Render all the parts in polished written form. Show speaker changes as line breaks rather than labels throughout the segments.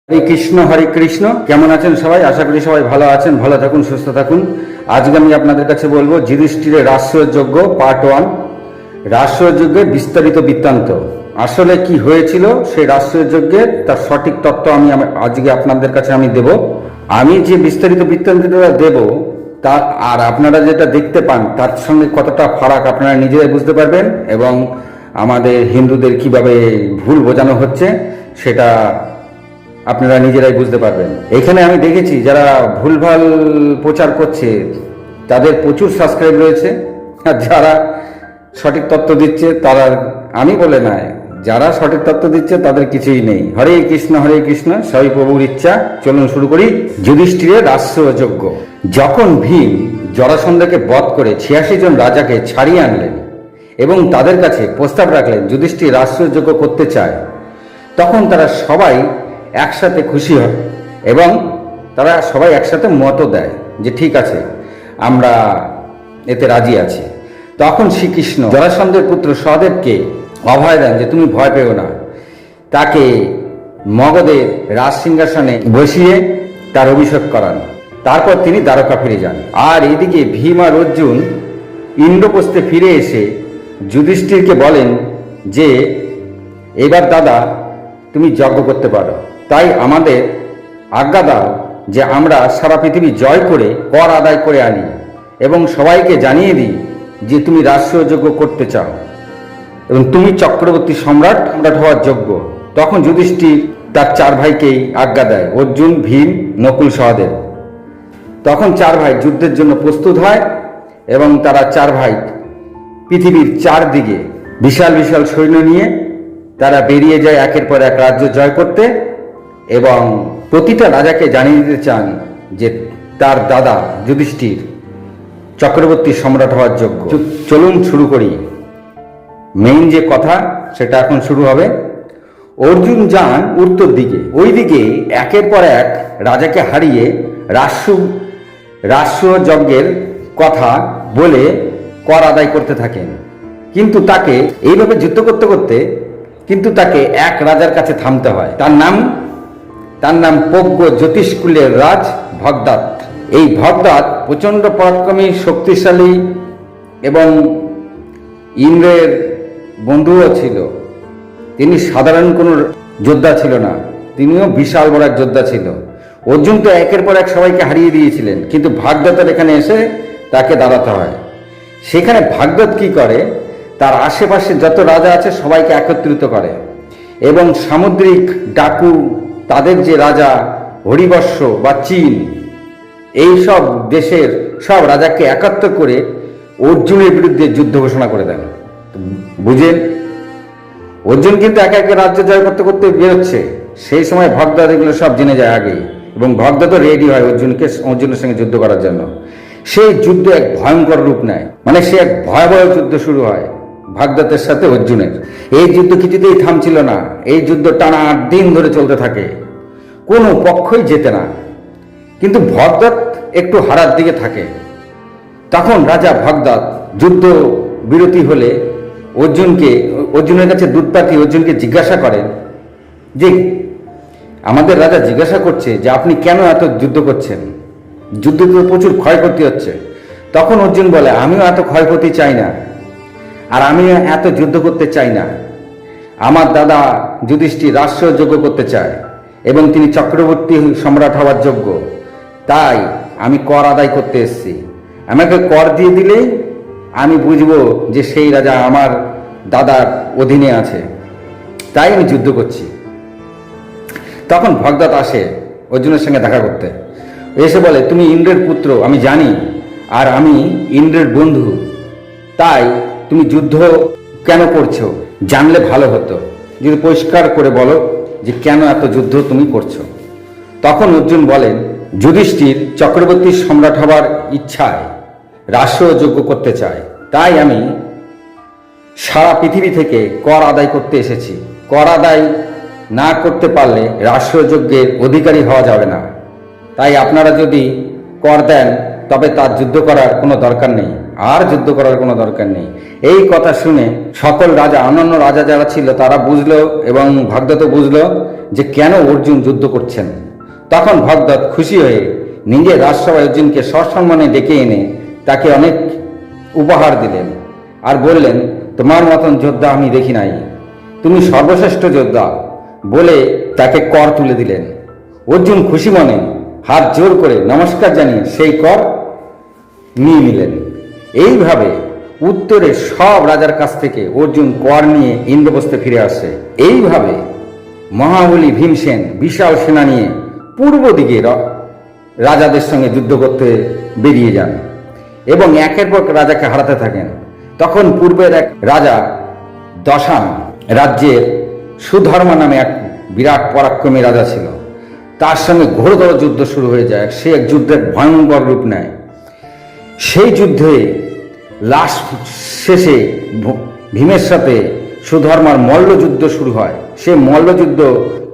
হরে কৃষ্ণ হরে কৃষ্ণ। কেমন আছেন সবাই? আশা করি সবাই ভালো আছেন, ভালো থাকুন, সুস্থ থাকুন। আজকে আমি আপনাদের কাছে বলবো যুধিষ্ঠিরের রাষ্ট্রযজ্ঞ পার্ট 1, রাষ্ট্রযজ্ঞের বিস্তারিত বৃত্তান্ত। আসলে কি হয়েছিল সেই রাষ্ট্রযজ্ঞের তার সঠিক তত্ত্ব আমি আজকে আপনাদের কাছে দেব। আমি যে বিস্তারিত বৃত্তান্তটা দেব তা আর আপনারা যেটা দেখতে পান তার সঙ্গে কতটা ফারাক আপনারা নিজেরাই বুঝতে পারবেন, এবং আমাদের হিন্দুদের কিভাবে ভুল বোঝানো হচ্ছে সেটা আপনারা নিজেরাই বুঝতে পারবেন। এখানে আমি দেখেছি যারা ভুলভাল প্রচার করছে তাদের প্রচুর সাবস্ক্রাইব রয়েছে, আর যারা সঠিক তত্ত্ব দিচ্ছে তারা, আমি বলে নয়, যারা সঠিক তত্ত্ব দিচ্ছে তাদের কিছুই নেই। হরে কৃষ্ণ, সবই প্রভুর ইচ্ছা। চলুন শুরু করি। যুধিষ্ঠিরের রাষ্ট্রযজ্ঞ। যখন ভীম জরাসন্ধকে বধ করে 86 জন রাজাকে ছাড়িয়ে আনলেন এবং তাদের কাছে প্রস্তাব রাখলেন যুধিষ্ঠির রাষ্ট্রযজ্ঞ করতে চায়, তখন তারা সবাই একসাথে খুশি হয় এবং তারা সবাই একসাথে মতও দেয় যে ঠিক আছে, আমরা এতে রাজি আছি। তখন শ্রীকৃষ্ণ জরাসন্ধের পুত্র সহদেবকে অভয় দেন যে তুমি ভয় পেও না। তাকে মগধের রাজ সিংহাসনে বসিয়ে তার অভিষেক করান। তারপর তিনি দ্বারকা ফিরে যান। আর এদিকে ভীম আর অর্জুন ইন্দ্রপ্রস্থে ফিরে এসে যুধিষ্ঠিরকে বলেন যে এবার দাদা তুমি যজ্ঞ করতে পারো, তাই আমাদের আজ্ঞা দাও যে আমরা সারা পৃথিবী জয় করে কর আদায় করে আনি এবং সবাইকে জানিয়ে দিই যে তুমি রাষ্ট্রযজ্ঞ করতে চাও এবং তুমি চক্রবর্তী সম্রাট হওয়ার যোগ্য। তখন যুধিষ্ঠির তার 4 ভাইকেই আজ্ঞা দেয়, অর্জুন, ভীম, নকুল, সহদেব। তখন 4 ভাই যুদ্ধের জন্য প্রস্তুত হয় এবং তারা 4 ভাই পৃথিবীর 4 দিকে বিশাল বিশাল সৈন্য নিয়ে তারা বেরিয়ে যায় একের পর এক রাজ্য জয় করতে, এবং প্রতিটা রাজাকে জানিয়ে দিতে চান যে তার দাদা যুধিষ্ঠির চক্রবর্তী সম্রাট হওয়ার যোগ্য। চলুন শুরু করি। মেইন যে কথা সেটা এখন শুরু হবে। অর্জুন যান উত্তর দিকে, ওইদিকে একের পর এক রাজাকে হারিয়ে রাষ্ট্রযজ্ঞের কথা বলে কর আদায় করতে থাকেন। কিন্তু তাকে এইভাবে যুদ্ধ করতে করতে কিন্তু তাকে এক রাজার কাছে থামতে হয়। তার নাম প্রজ্ঞ জ্যোতিষ্কুলের রাজ ভগদত্ত। এই ভগদত্ত প্রচণ্ড পরাক্রমী, শক্তিশালী এবং ইন্দ্রের বন্ধুও ছিল। তিনি সাধারণ কোনো যোদ্ধা ছিল না, তিনিও বিশাল বড় এক যোদ্ধা ছিল। অর্জুন তো একের পর এক সবাইকে হারিয়ে দিয়েছিলেন, কিন্তু ভগদত্তের এখানে এসে তাকে দাঁড়াতে হয়। সেখানে ভগদত্ত কি করে, তার আশেপাশে যত রাজা আছে সবাইকে একত্রিত করে এবং সামুদ্রিক ডাকু, তাদের যে রাজা হরিবর্ষ বা চীন, এই সব দেশের সব রাজাকে একাত্র করে অর্জুনের বিরুদ্ধে যুদ্ধ ঘোষণা করে দেন। বুঝেন, অর্জুন কিন্তু একে একে রাজ্য জয় করতে করতে বেরোচ্ছে। সেই সময় ভগদত্ত এগুলো সব জেনে যায় আগেই, এবং ভগদত্ত রেডি হয় অর্জুনের সঙ্গে যুদ্ধ করার জন্য। সেই যুদ্ধ এক ভয়ঙ্কর রূপ নেয়, মানে সে এক ভয়াবহ যুদ্ধ শুরু হয় ভগদত্তের সাথে অর্জুনের। এই যুদ্ধ কিছুতেই থামছিল না। এই যুদ্ধ টানা 8 দিন ধরে চলতে থাকে, কোনো পক্ষই জেতে না, কিন্তু ভগদত্ত একটু হারার দিকে থাকে। তখন রাজা ভগদত্ত যুদ্ধ বিরতি হলে অর্জুনের কাছে দূত পাঠিয়ে অর্জুনকে জিজ্ঞাসা করেন যে আমাদের রাজা জিজ্ঞাসা করছে যে আপনি কেন এত যুদ্ধ করছেন, যুদ্ধ তো প্রচুর ক্ষয়ক্ষতি হচ্ছে। তখন অর্জুন বলে আমিও এত ক্ষয়ক্ষতি চাই না, আর আমিও এত যুদ্ধ করতে চাই না। আমার দাদা যুধিষ্ঠির রাষ্ট্রযজ্ঞ করতে চায় এবং তিনি চক্রবর্তী সম্রাট হওয়ার যোগ্য, তাই আমি কর আদায় করতে এসেছি। আমাকে কর দিয়ে দিলেই আমি বুঝবো যে সেই রাজা আমার দাদার অধীনে আছে, তাই আমি যুদ্ধ করছি। তখন ভগদত্ত আসে অর্জুনের সঙ্গে দেখা করতে, এসে বলে তুমি ইন্দ্রের পুত্র আমি জানি, আর আমি ইন্দ্রের বন্ধু, তাই তুমি যুদ্ধ কেন করছো জানলে ভালো হতো, যদি পরিষ্কার করে বলো যে কেন এত যুদ্ধ তুমি করছো। তখন অর্জুন বলেন যুধিষ্ঠির চক্রবর্তী সম্রাট হবার ইচ্ছায় রাষ্ট্রযজ্ঞ করতে চায়, তাই আমি সারা পৃথিবী থেকে কর আদায় করতে এসেছি। কর আদায় না করতে পারলে রাষ্ট্রযজ্ঞের অধিকারী হওয়া যাবে না, তাই আপনারা যদি কর দেন তবে তার যুদ্ধ করার কোনো দরকার নেই, আর যুদ্ধ করার কোনো দরকার নেই। এই কথা শুনে সকল রাজা, অন্যান্য রাজা যারা ছিল তারা বুঝলো এবং ভগদত্ত বুঝলো যে কেন অর্জুন যুদ্ধ করছেন। তখন ভগদত্ত খুশি হয়ে নিজের রাজসভায় অর্জুনকে সসম্মানে ডেকে এনে তাকে অনেক উপহার দিলেন আর বললেন, তোমার মতন যোদ্ধা আমি দেখি নাই, তুমি সর্বশ্রেষ্ঠ যোদ্ধা বলে তাকে কর তুলে দিলেন। অর্জুন খুশি মনে হাত জোর করে নমস্কার জানিয়ে সেই কর নিয়ে নিলেন। এইভাবে উত্তরে সব রাজার কাছ থেকে অর্জুন কর নিয়ে ইন্দ্রপ্রস্থে ফিরে আসে। এইভাবে মহাবলী ভীমসেন বিশাল সেনা নিয়ে পূর্ব দিকে রাজাদের সঙ্গে যুদ্ধ করতে বেরিয়ে যান এবং একের পর রাজাকে হারাতে থাকেন। তখন পূর্বের এক রাজা দশান রাজ্যের সুধর্মা নামে এক বিরাট পরাক্রমী রাজা ছিল। তার সঙ্গে ঘোরতর যুদ্ধ শুরু হয়ে যায়। সে এক যুদ্ধের ভয়ঙ্কর রূপ নেয়। সেই যুদ্ধে লাস্ট শেষে ভীমের সাথে সুধর্মার মল্লযুদ্ধ শুরু হয়। সে মল্লযুদ্ধ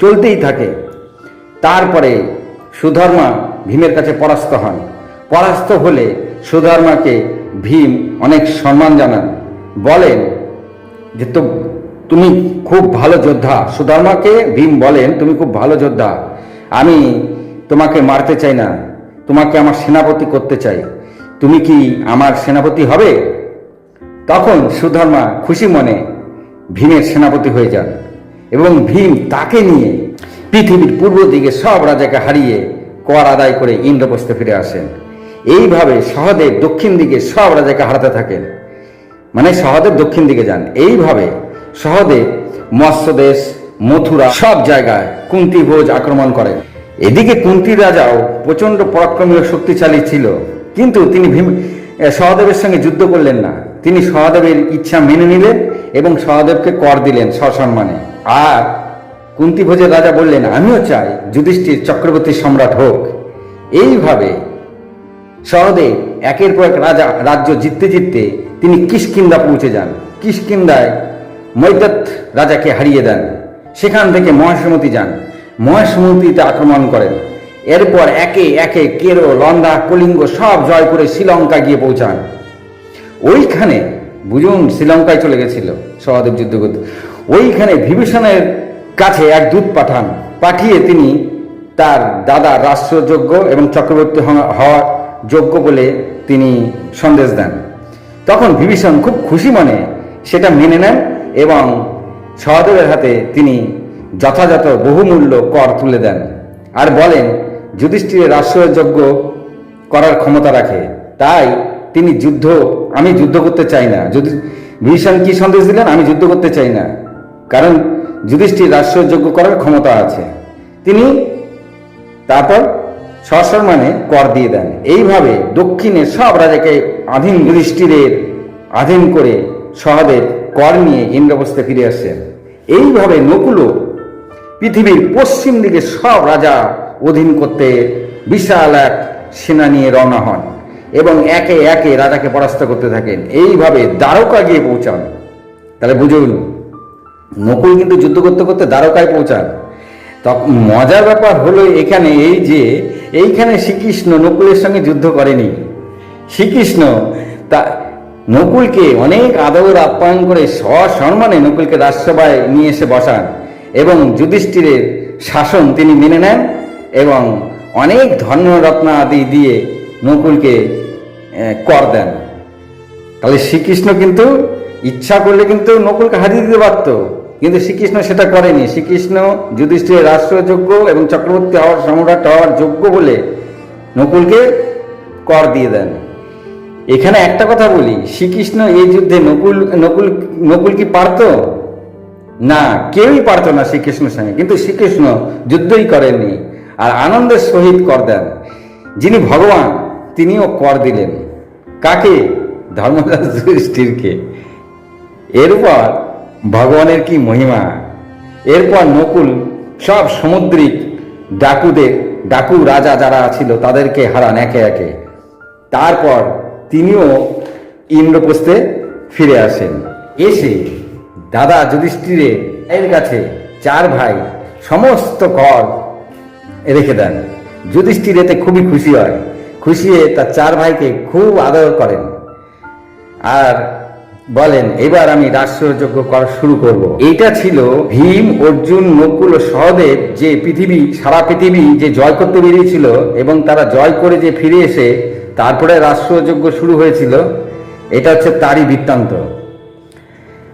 চলতেই থাকে। তারপরে সুধর্মা ভীমের কাছে পরাস্ত হন। পরাস্ত হলে সুধর্মাকে ভীম অনেক সম্মান জানান, বলেন যে তুমি খুব ভালো যোদ্ধা। সুধর্মাকে ভীম বলেন, তুমি খুব ভালো যোদ্ধা, আমি তোমাকে মারতে চাই না, তোমাকে আমার সেনাপতি করতে চাই, তুমি কি আমার সেনাপতি হবে? তখন সুধর্মা খুশি মনে ভীমের সেনাপতি হয়ে যান এবং ভীম তাকে নিয়ে পৃথিবীর পূর্ব দিকে সব রাজাকে হারিয়ে কর আদায় করে ইন্দ্রপ্রস্থে ফিরে আসেন। এইভাবে সহদেব দক্ষিণ দিকে সব রাজাকে হারাতে থাকেন, মানে সহদেব দক্ষিণ দিকে যান। এইভাবে সহদেব মৎস্যদেশ, মথুরা সব জায়গায় কুন্তী ভোজ আক্রমণ করেন। এদিকে কুন্তির রাজাও প্রচণ্ড পরাক্রমী ও শক্তিশালী ছিল, কিন্তু তিনি সহদেবের সঙ্গে যুদ্ধ করলেন না। তিনি সহদেবের ইচ্ছা মেনে নিলেন এবং সহদেবকে কর দিলেন সসম্মানে। আর কুন্তী ভোজের রাজা বললেন, আমিও চাই যুধিষ্ঠির চক্রবর্তী সম্রাট হোক। এইভাবে সহদেব একের পর এক রাজ্য জিততে জিততে তিনি কিষ্কিন্ধা পৌঁছে যান। কিষ্কিন্ধায় মৈদত্ত রাজাকে হারিয়ে দেন। সেখান থেকে মহেশমতি যান, মহেশমতিতে আক্রমণ করেন। এরপর একে একে কেরল, লন্দা, কলিঙ্গ সব জয় করে শ্রীলঙ্কা গিয়ে পৌঁছান। ওইখানে বুঝুন শ্রীলঙ্কায় চলে গেছিল সহদেব যুদ্ধ করতে। ওইখানে বিভীষণের কাছে এক দূত পাঠান। পাঠিয়ে তিনি তার দাদা রাষ্ট্রযোগ্য এবং চক্রবর্তী হওয়ার যোগ্য বলে তিনি সন্দেশ দেন। তখন বিভীষণ খুব খুশি মনে সেটা মেনে নেন এবং সহদেবের হাতে তিনি যথাযথ বহুমূল্য কর তুলে দেন আর বলেন, যুধিষ্ঠিরের রাষ্ট্রযোগ্য করার ক্ষমতা রাখে, তাই তিনি আমি যুদ্ধ করতে চাই না। বিভীষণ কি সন্দেশ দিলেন? আমি যুদ্ধ করতে চাই না, কারণ যুধিষ্ঠির রাষ্ট্রযোগ্য করার ক্ষমতা আছে। তিনি তারপর সসম্মানে কর দিয়ে দেন। এইভাবে দক্ষিণের সব রাজাকে যুধিষ্ঠিরের আধীন করে সহদেব কর নিয়ে ইন্দ্রপ্রস্থে ফিরে আসেন। এইভাবে নকুলও পৃথিবীর পশ্চিম দিকে সব রাজা অধীন করতে বিশাল এক সেনা নিয়ে রওনা হন এবং একে একে রাজাকে পরাস্ত করতে থাকেন। এইভাবে দ্বারকা গিয়ে পৌঁছান। তাহলে বুঝুন, নকুল কিন্তু যুদ্ধ করতে করতে দ্বারকায় পৌঁছান। তখন মজার ব্যাপার হলো এখানে এই যে এইখানে শ্রীকৃষ্ণ নকুলের সঙ্গে যুদ্ধ করেনি। শ্রীকৃষ্ণ তা নকুলকে অনেক আদর আপ্যায়ন করে সসম্মানে নকুলকে রাজসভায় নিয়ে এসে বসান এবং যুধিষ্ঠিরের শাসন তিনি মেনে নেন এবং অনেক ধনরত্ন আদি দিয়ে নকুলকে কর দেন। তাহলে শ্রীকৃষ্ণ কিন্তু ইচ্ছা করলে কিন্তু নকুলকে হারিয়ে দিতে পারত, কিন্তু শ্রীকৃষ্ণ সেটা করেনি। শ্রীকৃষ্ণ যুধিষ্ঠিরের রাষ্ট্রযোগ্য এবং চক্রবর্তী হওয়ার সম্রাট হওয়ার যোগ্য বলে নকুলকে কর দিয়ে দেন। এখানে একটা কথা বলি, শ্রীকৃষ্ণ এই যুদ্ধে নকুল কি পারত? না, কেউই পারত না শ্রীকৃষ্ণের সঙ্গে, কিন্তু শ্রীকৃষ্ণ যুদ্ধই করেননি আর আনন্দের সহিত কর দেন। যিনি ভগবান তিনিও কর দিলেন। কাকে? ধর্মরাজ যুধিষ্ঠিরকে। এরপর ভগবানের কি মহিমা! এরপর নকুল সব সামুদ্রিক ডাকু রাজা যারা ছিল তাদেরকে হারান একে একে। তারপর তিনিও ইন্দ্রপ্রস্থে ফিরে আসেন। এসে দাদা যুধিষ্ঠিরের কাছে চার ভাই সমস্ত কর রেখে দেন। যুধিষ্ঠির এতে খুবই খুশি হয়। খুশি হয়ে তার 4 ভাইকে খুব আদর করেন আর বলেন, এবার আমি রাষ্ট্রযজ্ঞ করা শুরু করব। এইটা ছিল ভীম, অর্জুন, নকুল ও সহদেব যে সারা পৃথিবী যে জয় করতে বেরিয়েছিল এবং তারা জয় করে যে ফিরে এসে তারপরে রাষ্ট্রযজ্ঞ শুরু হয়েছিল, এটা হচ্ছে তারই বৃত্তান্ত।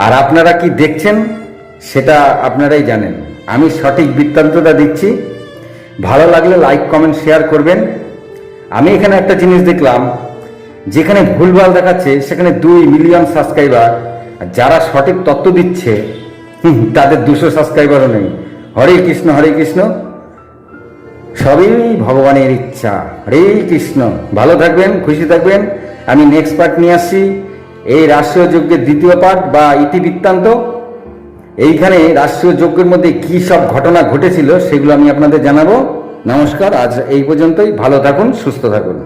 আর আপনারা কি দেখছেন সেটা আপনারাই জানেন। আমি সঠিক বৃত্তান্তটা দিচ্ছি। ভালো লাগলে লাইক, কমেন্ট, শেয়ার করবেন। আমি এখানে একটা জিনিস দেখলাম, যেখানে ভুলভাল দেখাচ্ছে সেখানে 2 মিলিয়ন সাবস্ক্রাইবার, আর যারা সঠিক তথ্য দিচ্ছে তাদের 200 সাবস্ক্রাইবারও নেই। হরে কৃষ্ণ, হরে কৃষ্ণ, সবই ভগবানের ইচ্ছা। হরে কৃষ্ণ। ভালো থাকবেন, খুশি থাকবেন। আমি নেক্সট পার্ট নিয়ে আসছি, এই রাষ্ট্রীয় যজ্ঞের দ্বিতীয় পার্ট বা ইতিবৃত্তান্ত। এইখানে রাষ্ট্রীয় যজ্ঞের মধ্যে কি সব ঘটনা ঘটেছিল সেগুলো আমি আপনাদের জানাবো। নমস্কার, আজ এই পর্যন্তই। ভালো থাকুন, সুস্থ থাকুন।